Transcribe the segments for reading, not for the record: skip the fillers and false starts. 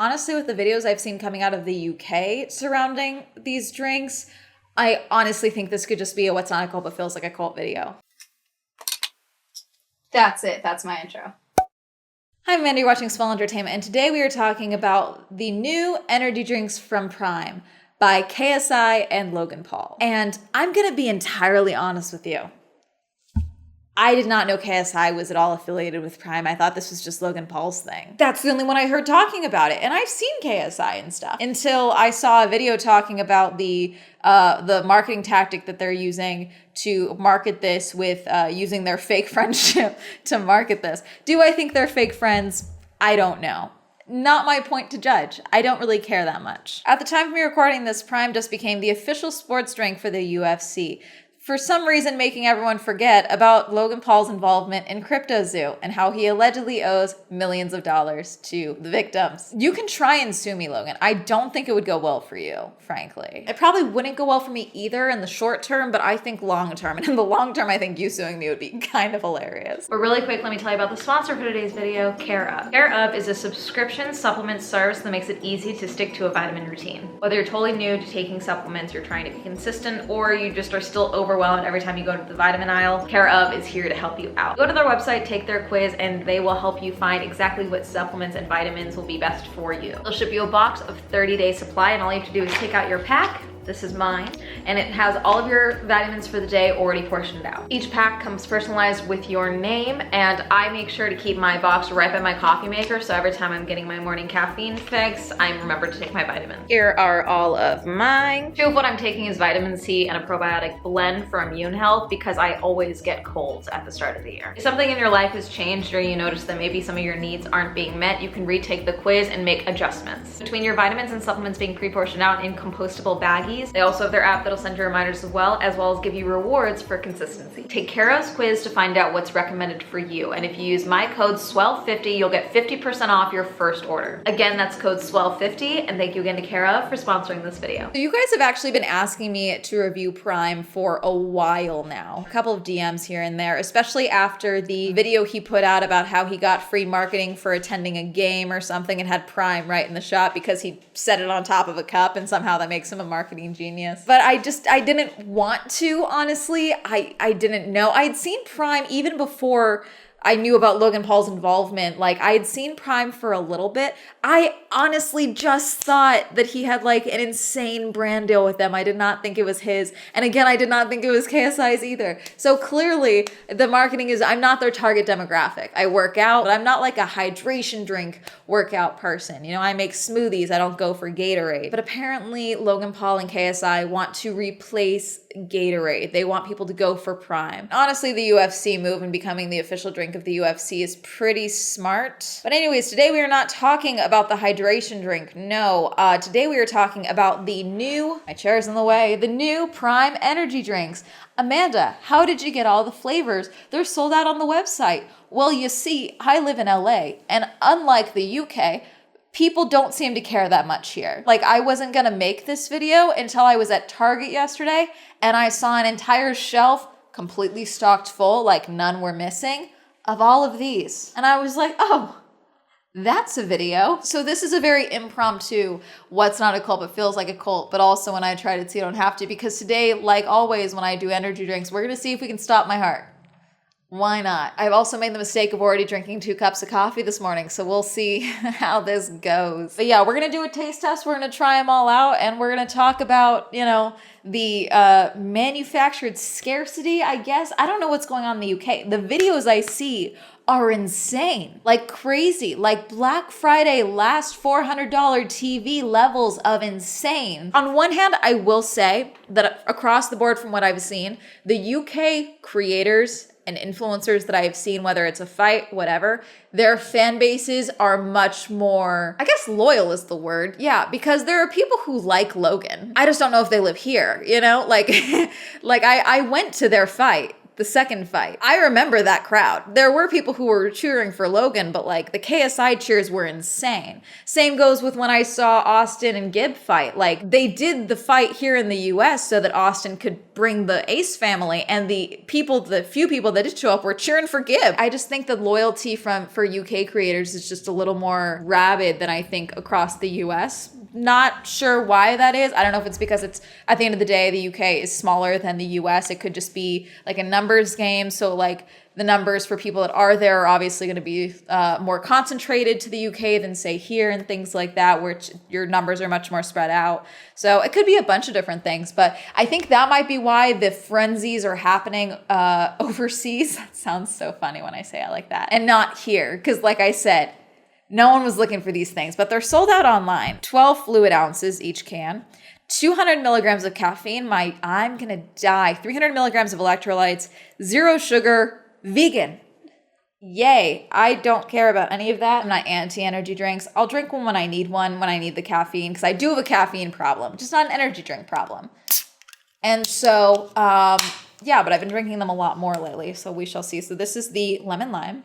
Honestly, with the videos I've seen coming out of the UK surrounding these drinks, I honestly think this could just be a what's not a cult but feels like a cult video. That's it. That's my intro. Hi, I'm Mandy, watching Swell Entertainment, and today we are talking about the new energy drinks from Prime by KSI and Logan Paul. And I'm gonna be entirely honest with you. I did not know KSI was at all affiliated with Prime. I thought this was just Logan Paul's thing. That's the only one I heard talking about it. And I've seen KSI and stuff until I saw a video talking about the marketing tactic that they're using to market this with using their fake friendship to market this. Do I think they're fake friends? I don't know. Not my point to judge. I don't really care that much. At the time of me recording this, Prime just became the official sports drink for the UFC. For some reason, making everyone forget about Logan Paul's involvement in CryptoZoo and how he allegedly owes millions of dollars to the victims. You can try and sue me, Logan. I don't think it would go well for you, frankly. It probably wouldn't go well for me either in the short term, but I think long term. And in the long term, I think you suing me would be kind of hilarious. But really quick, let me tell you about the sponsor for today's video, Care Up. Care Up is a subscription supplement service that makes it easy to stick to a vitamin routine. Whether you're totally new to taking supplements, you're trying to be consistent, or you just are still overwhelmed every time you go to the vitamin aisle, Care Up is here to help you out. Go to their website, take their quiz, and they will help you find exactly what supplements and vitamins will be best for you. They'll ship you a box of 30-day supply, and all you have to do is take out your pack. This is mine, and it has all of your vitamins for the day already portioned out. Each pack comes personalized with your name, and I make sure to keep my box right by my coffee maker, so every time I'm getting my morning caffeine fix, I remember to take my vitamins. Here are all of mine. Two of what I'm taking is vitamin C and a probiotic blend for immune health, because I always get colds at the start of the year. If something in your life has changed or you notice that maybe some of your needs aren't being met, you can retake the quiz and make adjustments. Between your vitamins and supplements being pre-portioned out in compostable baggies, they also have their app that'll send you reminders as well as give you rewards for consistency. Take Care Of's quiz to find out what's recommended for you. And if you use my code SWELL50, you'll get 50% off your first order. Again, that's code SWELL50, and thank you again to Care Of for sponsoring this video. So you guys have actually been asking me to review Prime for a while now. A couple of DMs here and there, especially after the video he put out about how he got free marketing for attending a game or something and had Prime right in the shop because he set it on top of a cup and somehow that makes him a marketing genius. But I didn't want to, honestly. I didn't know. I'd seen Prime even before I knew about Logan Paul's involvement. Like, I had seen Prime for a little bit. I honestly just thought that he had like an insane brand deal with them. I did not think it was his. And again, I did not think it was KSI's either. So clearly the marketing is, I'm not their target demographic. I work out, but I'm not like a hydration drink workout person. You know, I make smoothies. I don't go for Gatorade. But apparently Logan Paul and KSI want to replace Gatorade. They want people to go for Prime. Honestly, the UFC move and becoming the official drink of the UFC is pretty smart. But anyways, today we are not talking about the hydration drink. No, today we are talking about the new, my chair's in the way, the new Prime energy drinks. Amanda, how did you get all the flavors? They're sold out on the website. Well, you see, I live in LA, and unlike the UK, people don't seem to care that much here. Like, I wasn't gonna make this video until I was at Target yesterday, and I saw an entire shelf completely stocked full, like none were missing, of all of these. And I was like, oh, that's a video. So this is a very impromptu, what's not a cult but feels like a cult, but also when I try to see, I don't have to, because today, like always, when I do energy drinks, we're gonna see if we can stop my heart. Why not? I've also made the mistake of already drinking 2 cups of coffee this morning, so we'll see how this goes. But yeah, we're gonna do a taste test. We're gonna try them all out, and we're gonna talk about, you know, the manufactured scarcity, I guess. I don't know what's going on in the UK. The videos I see are insane, like crazy, like Black Friday last $400 TV levels of insane. On one hand, I will say that across the board from what I've seen, the UK creators and influencers that I've seen, whether it's a fight, whatever, their fan bases are much more, I guess loyal is the word. Yeah, because there are people who like Logan. I just don't know if they live here, you know? Like, I went to their fight. the second fight. I remember that crowd. There were people who were cheering for Logan, but like the KSI cheers were insane. Same goes with when I saw Austin and Gibb fight. Like they did the fight here in the US so that Austin could bring the Ace family, and the few people that did show up were cheering for Gibb. I just think the loyalty for UK creators is just a little more rabid than I think across the US. Not sure why that is. I don't know if it's because it's, at the end of the day, the UK is smaller than the US. It could just be like a numbers game. So like the numbers for people that are there are obviously going to be more concentrated to the UK than say here and things like that, which your numbers are much more spread out. So it could be a bunch of different things, but I think that might be why the frenzies are happening overseas. That sounds so funny when I say it like that. And not here, because like I said, no one was looking for these things, but they're sold out online. 12 fluid ounces each can. 200 milligrams of caffeine. I'm gonna die. 300 milligrams of electrolytes. 0 sugar. Vegan. Yay. I don't care about any of that. I'm not anti-energy drinks. I'll drink one when I need the caffeine, because I do have a caffeine problem, just not an energy drink problem. And so, yeah, but I've been drinking them a lot more lately, so we shall see. So this is the lemon lime.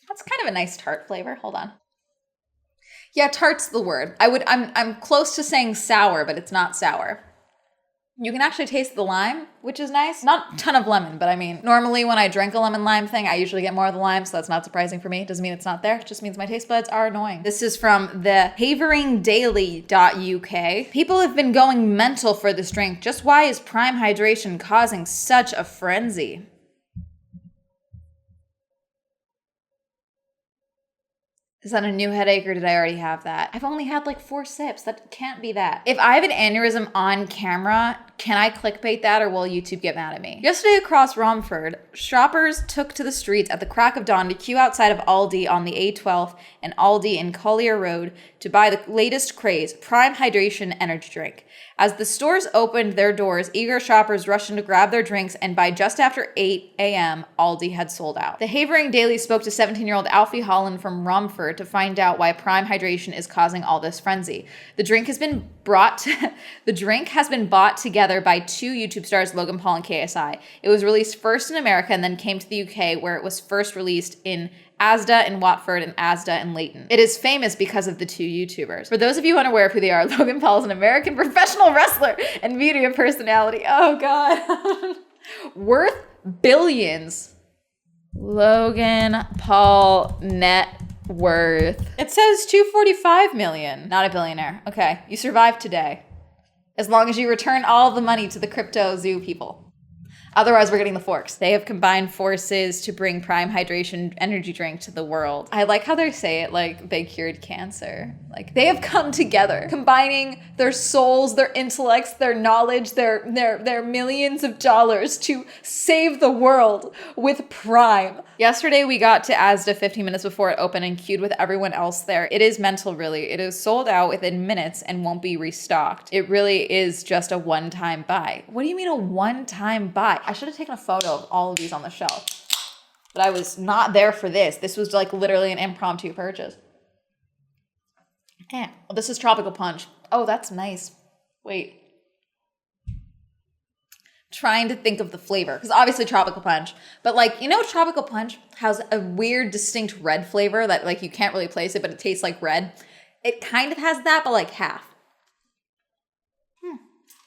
That's kind of a nice tart flavor. Hold on. Yeah, tart's the word. I'm close to saying sour, but it's not sour. You can actually taste the lime, which is nice. Not a ton of lemon, but I mean, normally when I drink a lemon lime thing, I usually get more of the lime, so that's not surprising for me. Doesn't mean it's not there. It just means my taste buds are annoying. This is from the haveringdaily.uk. People have been going mental for this drink. Just why is Prime Hydration causing such a frenzy? Is that a new headache, or did I already have that? I've only had like 4 sips. That can't be that. If I have an aneurysm on camera, can I clickbait that, or will YouTube get mad at me? Yesterday across Romford, shoppers took to the streets at the crack of dawn to queue outside of Aldi on the A12 and Aldi in Collier Road to buy the latest craze, Prime Hydration energy drink. As the stores opened their doors, eager shoppers rushed in to grab their drinks, and by just after 8 a.m., Aldi had sold out. The Havering Daily spoke to 17-year-old Alfie Holland from Romford to find out why Prime Hydration is causing all this frenzy. The drink has been bought together by 2 YouTube stars, Logan Paul and KSI. It was released first in America and then came to the UK, where it was first released in Asda in Watford and Asda in Leighton. It is famous because of the 2 YouTubers. For those of you unaware of who they are, Logan Paul is an American professional wrestler and media personality. Oh God. Worth billions. Logan Paul net worth. It says 245 million. Not a billionaire. Okay, you survived today. As long as you return all of the money to the crypto zoo people. Otherwise, we're getting the forks. They have combined forces to bring Prime Hydration energy drink to the world. I like how they say it like they cured cancer. Like they have come together, combining their souls, their intellects, their knowledge, their millions of dollars to save the world with Prime. Yesterday, we got to Asda 15 minutes before it opened and queued with everyone else there. It is mental, really. It is sold out within minutes and won't be restocked. It really is just a one-time buy. What do you mean a one-time buy? I should have taken a photo of all of these on the shelf, but I was not there for this. This was like literally an impromptu purchase. Well, this is Tropical Punch. Oh, that's nice. Wait. Trying to think of the flavor, because obviously Tropical Punch, but like, you know, Tropical Punch has a weird distinct red flavor that like you can't really place it, but it tastes like red. It kind of has that, but like half.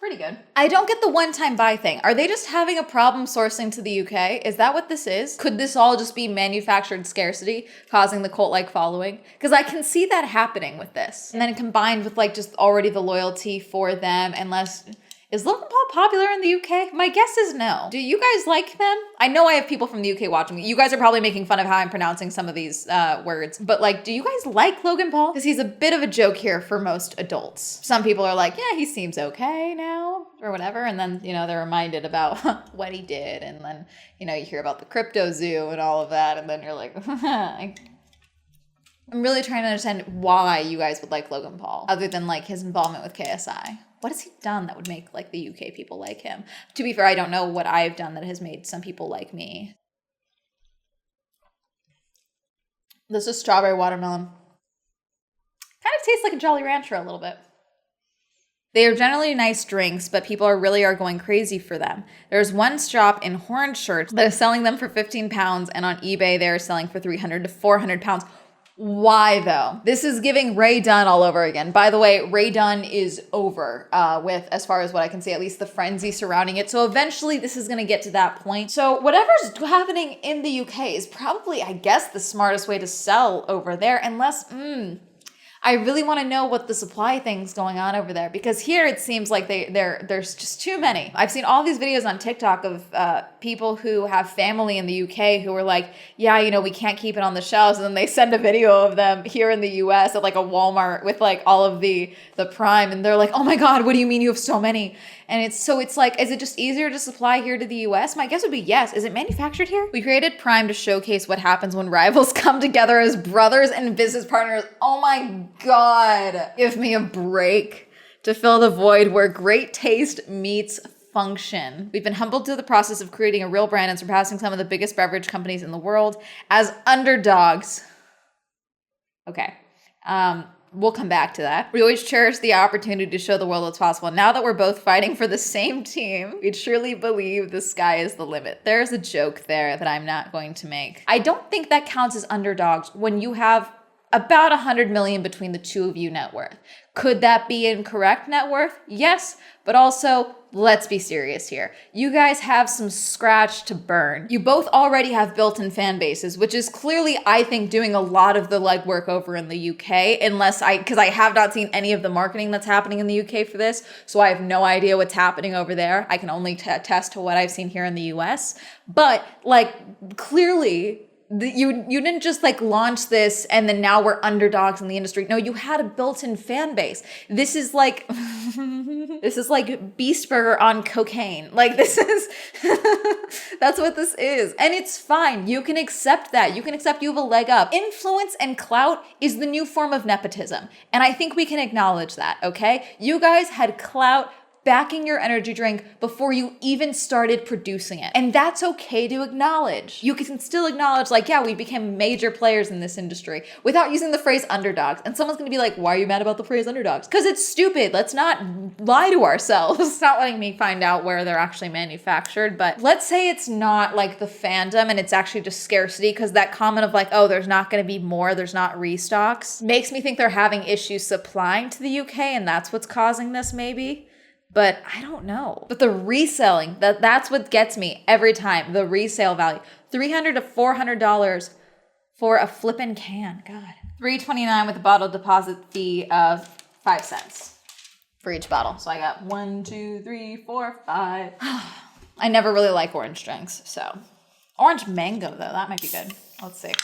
Pretty good. I don't get the one-time buy thing. Are they just having a problem sourcing to the UK? Is that what this is? Could this all just be manufactured scarcity causing the cult-like following? Because I can see that happening with this. And then combined with like just already the loyalty for them, unless... Is Logan Paul popular in the UK? My guess is no. Do you guys like them? I know I have people from the UK watching me. You guys are probably making fun of how I'm pronouncing some of these words. But like, do you guys like Logan Paul? Because he's a bit of a joke here for most adults. Some people are like, yeah, he seems okay now or whatever. And then, you know, they're reminded about what he did. And then, you know, you hear about the crypto zoo and all of that. And then you're like, I'm really trying to understand why you guys would like Logan Paul other than like his involvement with KSI. What has he done that would make like the UK people like him? To be fair, I don't know what I've done that has made some people like me. This is strawberry watermelon. Kind of tastes like a Jolly Rancher a little bit. They are generally nice drinks, but people really are going crazy for them. There's one shop in Hornchurch that is selling them for 15 pounds, and on eBay they're selling for 300 to 400 pounds. Why though? This is giving Ray Dunn all over again. By the way, Ray Dunn is over with, as far as what I can see, at least the frenzy surrounding it. So eventually this is going to get to that point. So whatever's happening in the UK is probably, I guess, the smartest way to sell over there, unless, I really want to know what the supply thing's going on over there, because here it seems like there's just too many. I've seen all these videos on TikTok of people who have family in the UK who are like, yeah, you know, we can't keep it on the shelves. And then they send a video of them here in the US at like a Walmart with like all of the Prime. And they're like, oh my God, what do you mean you have so many? And it's like, is it just easier to supply here to the US? My guess would be yes. Is it manufactured here? We created Prime to showcase what happens when rivals come together as brothers and business partners. Oh my God. Give me a break. To fill the void where great taste meets function. We've been humbled to the process of creating a real brand and surpassing some of the biggest beverage companies in the world as underdogs. Okay. We'll come back to that. We always cherish the opportunity to show the world what's possible. Now that we're both fighting for the same team, we truly believe the sky is the limit. There's a joke there that I'm not going to make. I don't think that counts as underdogs when you have about 100 million between the two of you net worth. Could that be incorrect net worth? Yes, but also let's be serious here. You guys have some scratch to burn. You both already have built-in fan bases, which is clearly, I think, doing a lot of the legwork over in the UK, because I have not seen any of the marketing that's happening in the UK for this, so I have no idea what's happening over there. I can only attest to what I've seen here in the US. But like, clearly, you didn't just like launch this and then now we're underdogs in the industry. No, you had a built-in fan base. This is like Beast Burger on cocaine. Like this is that's what this is. And it's fine. You can accept that. You can accept you have a leg up. Influence and clout is the new form of nepotism. And I think we can acknowledge that, okay? You guys had clout backing your energy drink before you even started producing it. And that's okay to acknowledge. You can still acknowledge like, yeah, we became major players in this industry without using the phrase underdogs. And someone's gonna be like, why are you mad about the phrase underdogs? Because it's stupid. Let's not lie to ourselves. It's not letting me find out where they're actually manufactured, but let's say it's not like the fandom and it's actually just scarcity, because that comment of like, oh, there's not gonna be more, there's not restocks, makes me think they're having issues supplying to the UK and that's what's causing this maybe. But I don't know. But the reselling, that's what gets me every time. The resale value. $300 to $400 for a flippin' can. God. $3.29 with a bottle deposit fee of 5 cents for each bottle. So I got 1, 2, 3, 4, 5. I never really like orange drinks, so. Orange mango, though. That might be good. Let's see.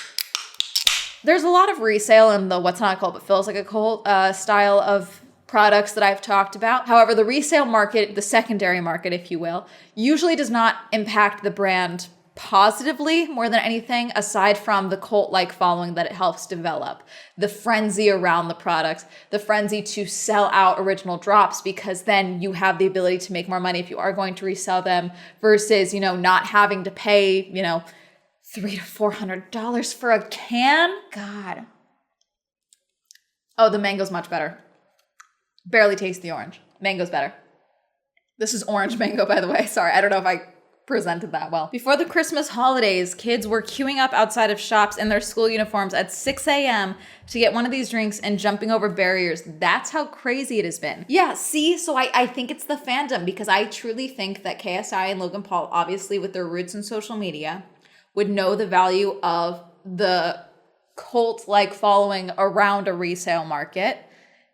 There's a lot of resale in the what's not called but feels like a cult style of products that I've talked about. However, the resale market, the secondary market, if you will, usually does not impact the brand positively more than anything, aside from the cult-like following that it helps develop, the frenzy around the products, the frenzy to sell out original drops, because then you have the ability to make more money if you are going to resell them versus, not having to pay, $300 to $400 for a can. God. Oh, the mango's much better. Barely taste the orange. Mango's better. This is orange mango, by the way. Sorry, I don't know if I presented that well. Before the Christmas holidays, kids were queuing up outside of shops in their school uniforms at 6 a.m. to get one of these drinks and jumping over barriers. That's how crazy it has been. Yeah, see? So I think it's the fandom, because I truly think that KSI and Logan Paul, obviously with their roots in social media, would know the value of the cult-like following around a resale market,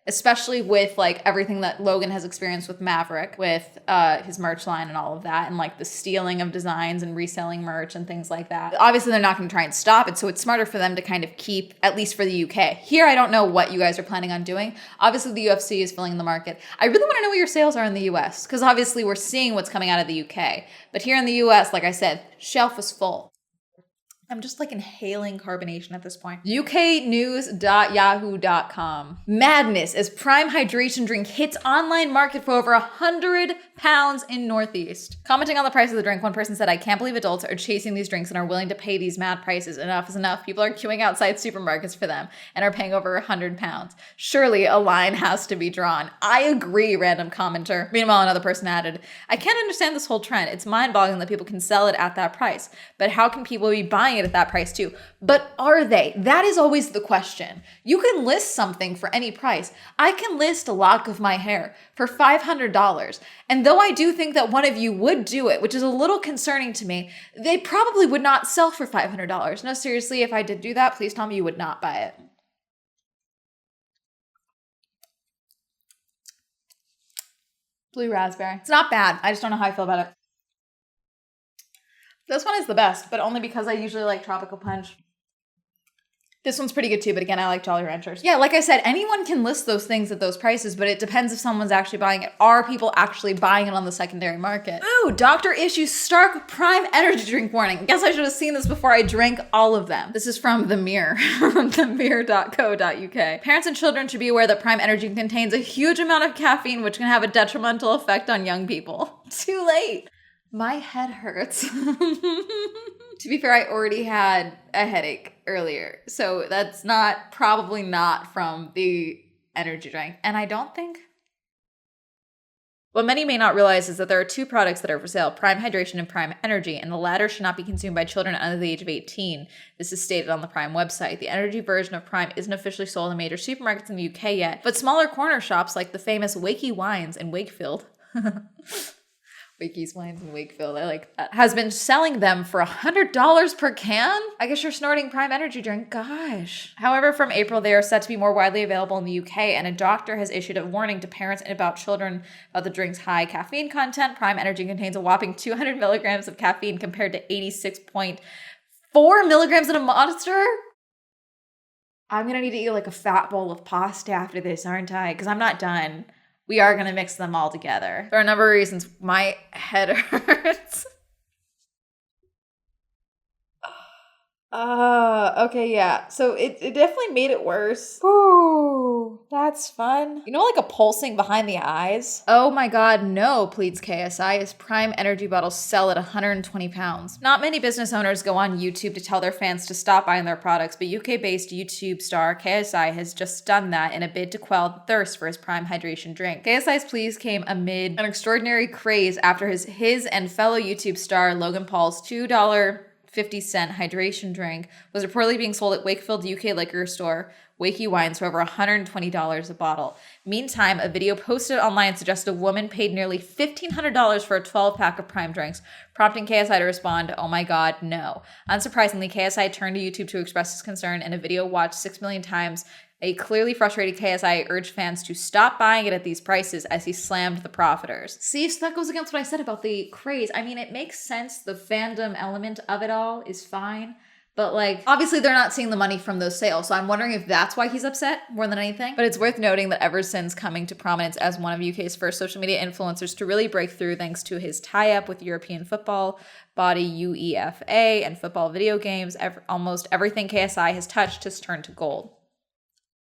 especially with like everything that Logan has experienced with Maverick, with his merch line and all of that, and like the stealing of designs and reselling merch and things like that. Obviously, they're not going to try and stop it, so it's smarter for them to kind of keep, at least for the UK. Here, I don't know what you guys are planning on doing. Obviously, the UFC is filling the market. I really want to know what your sales are in the US, because obviously we're seeing what's coming out of the UK. But here in the US, like I said, shelf is full. I'm just like inhaling carbonation at this point. uknews.yahoo.com. Madness as prime hydration drink hits online market for over £100 in Northeast. Commenting on the price of the drink, one person said, "I can't believe adults are chasing these drinks and are willing to pay these mad prices. Enough is enough. People are queuing outside supermarkets for them and are paying over £100. Surely a line has to be drawn." I agree, random commenter. Meanwhile, another person added, "I can't understand this whole trend. It's mind-boggling that people can sell it at that price. But how can people be buying it at that price too?" But are they? That is always the question. You can list something for any price. I can list a lock of my hair for $500. And though I do think that one of you would do it, which is a little concerning to me, they probably would not sell for $500. No, seriously, if I did do that, please tell me you would not buy it. Blue raspberry. It's not bad. I just don't know how I feel about it. This one is the best, but only because I usually like tropical punch. This one's pretty good too, but again, I like Jolly Ranchers. Yeah, like I said, anyone can list those things at those prices, but it depends if someone's actually buying it. Are people actually buying it on the secondary market? Ooh, doctor issues stark prime energy drink warning. Guess I should have seen this before I drank all of them. This is from The Mirror, themirror.co.uk. Parents and children should be aware that prime energy contains a huge amount of caffeine, which can have a detrimental effect on young people. Too late. My head hurts. To be fair, I already had a headache earlier, so that's probably not from the energy drink. And I don't think... What many may not realize is that there are two products that are for sale, Prime Hydration and Prime Energy, and the latter should not be consumed by children under the age of 18. This is stated on the Prime website. The energy version of Prime isn't officially sold in major supermarkets in the UK yet, but smaller corner shops like the famous Wakey Wines in Wakefield... Wakey's Wines in Wakefield, I like that, has been selling them for $100 per can? I guess you're snorting Prime Energy drink, gosh. However, from April, they are set to be more widely available in the UK, and a doctor has issued a warning to parents and about children about the drink's high caffeine content. Prime Energy contains a whopping 200 milligrams of caffeine compared to 86.4 milligrams in a Monster. I'm gonna need to eat like a fat bowl of pasta after this, aren't I? Because I'm not done. We are going to mix them all together. There are a number of reasons my head hurts. Okay, yeah. So it definitely made it worse. Ooh, that's fun. You know, like a pulsing behind the eyes? Oh my God, no, pleads KSI, as Prime Energy bottles sell at £120. Not many business owners go on YouTube to tell their fans to stop buying their products, but UK-based YouTube star KSI has just done that in a bid to quell the thirst for his Prime Hydration drink. KSI's pleas came amid an extraordinary craze after his and fellow YouTube star Logan Paul's $2.50 hydration drink was reportedly being sold at Wakefield UK liquor store Wakey Wines for over $120 a bottle. Meantime, a video posted online suggested a woman paid nearly $1,500 for a 12-pack of Prime drinks, prompting KSI to respond, "Oh my God, no." Unsurprisingly, KSI turned to YouTube to express his concern, and a video watched 6 million times. A clearly frustrated KSI urged fans to stop buying it at these prices as he slammed the profiteers. See, so that goes against what I said about the craze. I mean, it makes sense. The fandom element of it all is fine. But like, obviously they're not seeing the money from those sales. So I'm wondering if that's why he's upset more than anything. But it's worth noting that ever since coming to prominence as one of UK's first social media influencers to really break through thanks to his tie-up with European football body UEFA and football video games, almost everything KSI has touched has turned to gold.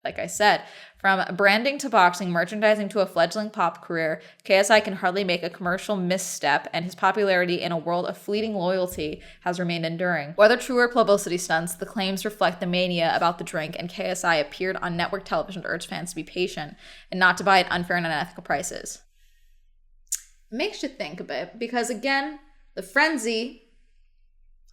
Like I said, from branding to boxing, merchandising to a fledgling pop career, KSI can hardly make a commercial misstep, and his popularity in a world of fleeting loyalty has remained enduring. Whether true or publicity stunts, the claims reflect the mania about the drink, and KSI appeared on network television to urge fans to be patient and not to buy at unfair and unethical prices. It makes you think a bit, because again, the frenzy,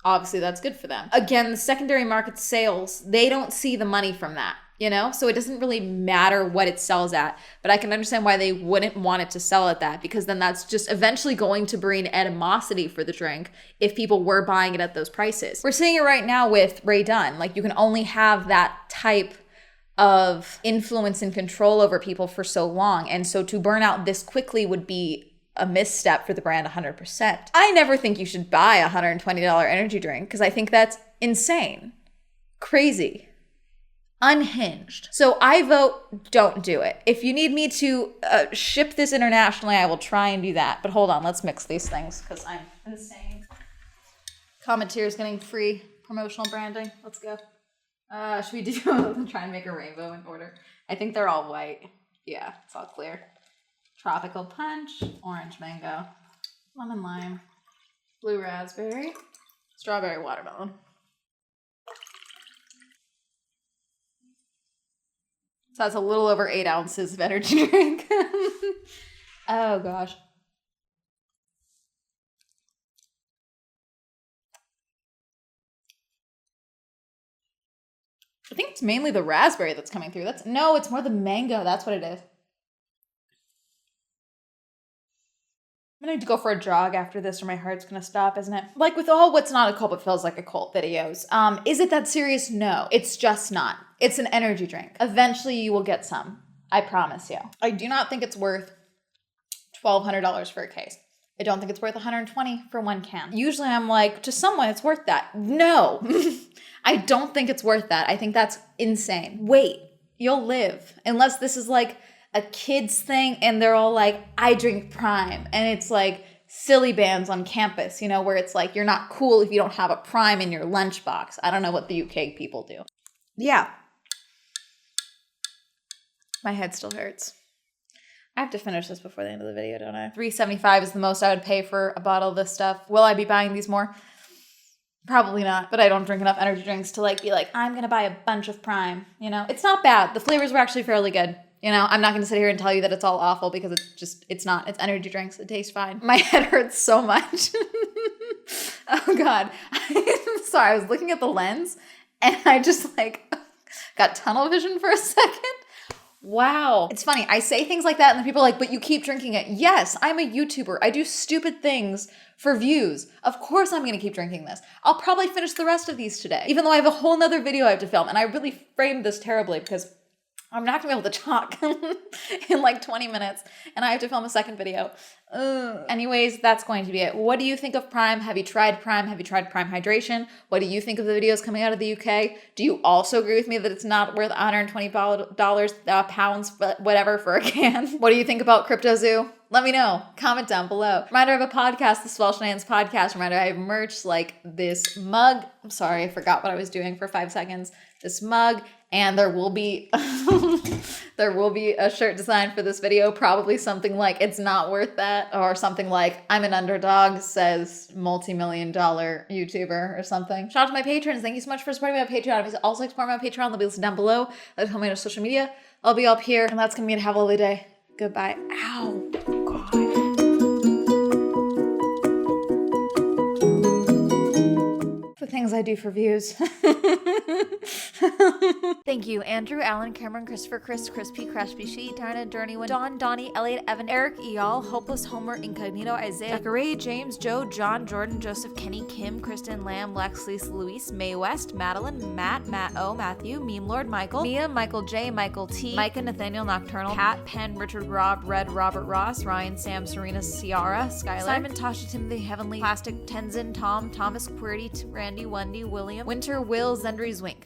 obviously that's good for them. Again, the secondary market sales, they don't see the money from that. You know, so it doesn't really matter what it sells at, but I can understand why they wouldn't want it to sell at that, because then that's just eventually going to breed animosity for the drink if people were buying it at those prices. We're seeing it right now with Ray Dunn. Like, you can only have that type of influence and control over people for so long. And so to burn out this quickly would be a misstep for the brand 100%. I never think you should buy a $120 energy drink because I think that's insane, crazy, unhinged. So I vote don't do it. If you need me to ship this internationally, I will try and do that. But hold on, let's mix these things because I'm insane. Commenteer's getting free Promotional branding. Let's go. Should we do try and make a rainbow in order? I think they're all white. Yeah, it's all clear. Tropical punch, orange mango, lemon lime, blue raspberry, strawberry watermelon. So that's a little over 8 ounces of energy drink. Oh gosh. I think it's mainly the raspberry that's coming through. No, it's more the mango. That's what it is. I'm gonna need to go for a jog after this or my heart's gonna stop, isn't it? Like with all what's not a cult but feels like a cult videos, is it that serious? No, it's just not. It's an energy drink. Eventually you will get some. I promise you. I do not think it's worth $1,200 for a case. I don't think it's worth $120 for one can. Usually I'm like, to someone it's worth that. No, I don't think it's worth that. I think that's insane. Wait, you'll live. Unless this is like a kid's thing and they're all like, I drink Prime. And it's like silly bands on campus, you know, where it's like, you're not cool if you don't have a Prime in your lunchbox. I don't know what the UK people do. Yeah. My head still hurts. I have to finish this before the end of the video, don't I? $3.75 is the most I would pay for a bottle of this stuff. Will I be buying these more? Probably not, but I don't drink enough energy drinks to like be like, I'm gonna buy a bunch of Prime, you know? It's not bad. The flavors were actually fairly good. You know, I'm not gonna sit here and tell you that it's all awful because it's not. It's energy drinks. It tastes fine. My head hurts so much. Oh God. I'm sorry, I was looking at the lens and I just like got tunnel vision for a second. Wow. It's funny. I say things like that and then people are like, but you keep drinking it. Yes, I'm a YouTuber. I do stupid things for views. Of course I'm going to keep drinking this. I'll probably finish the rest of these today, even though I have a whole nother video I have to film. And I really framed this terribly because I'm not gonna be able to talk in like 20 minutes and I have to film a second video. Anyways, that's going to be it. What do you think of Prime? Have you tried Prime? Have you tried Prime Hydration? What do you think of the videos coming out of the UK? Do you also agree with me that it's not worth $120, pounds, whatever for a can? What do you think about Crypto Zoo? Let me know. Comment down below. Reminder of a podcast, the Swell Shenanigans podcast. Reminder I have merch like this mug. I'm sorry, I forgot what I was doing for 5 seconds. This mug, and there will be a shirt design for this video, probably something like it's not worth that, or something like I'm an underdog, says multi-million-dollar YouTuber or something. Shout out to my patrons. Thank you so much for supporting me on Patreon. If you also like support me on Patreon, they'll be listed down below. Let's help me on social media. I'll be up here, and that's gonna be a have a lovely day. Goodbye. Ow. God. The things I do for views. Thank you, Andrew, Alan, Cameron, Christopher, Chris, Crispy, Crashby, She, Diana, Derny, Dawn, Donnie, Elliot, Evan, Eric, Eyal, Hopeless, Homer, Incognito, Isaiah, Zachary, James, Joe, John, Jordan, Joseph, Kenny, Kim, Kristen, Lamb, Lex, Lisa, Luis, Mae West, Madeline, Matt, Matt O, Matthew, Meme Lord, Michael, Mia, Michael J, Michael T, Micah, Nathaniel, Nocturnal, Pat, Penn, Richard, Rob, Red, Robert, Ross, Ryan, Sam, Serena, Ciara, Skylar, Simon, Tasha, Timothy, Heavenly, Plastic, Tenzin, Tom, Thomas, Qwerty, Randy, Wendy, William, Winter, Will, Zendry, Zwink.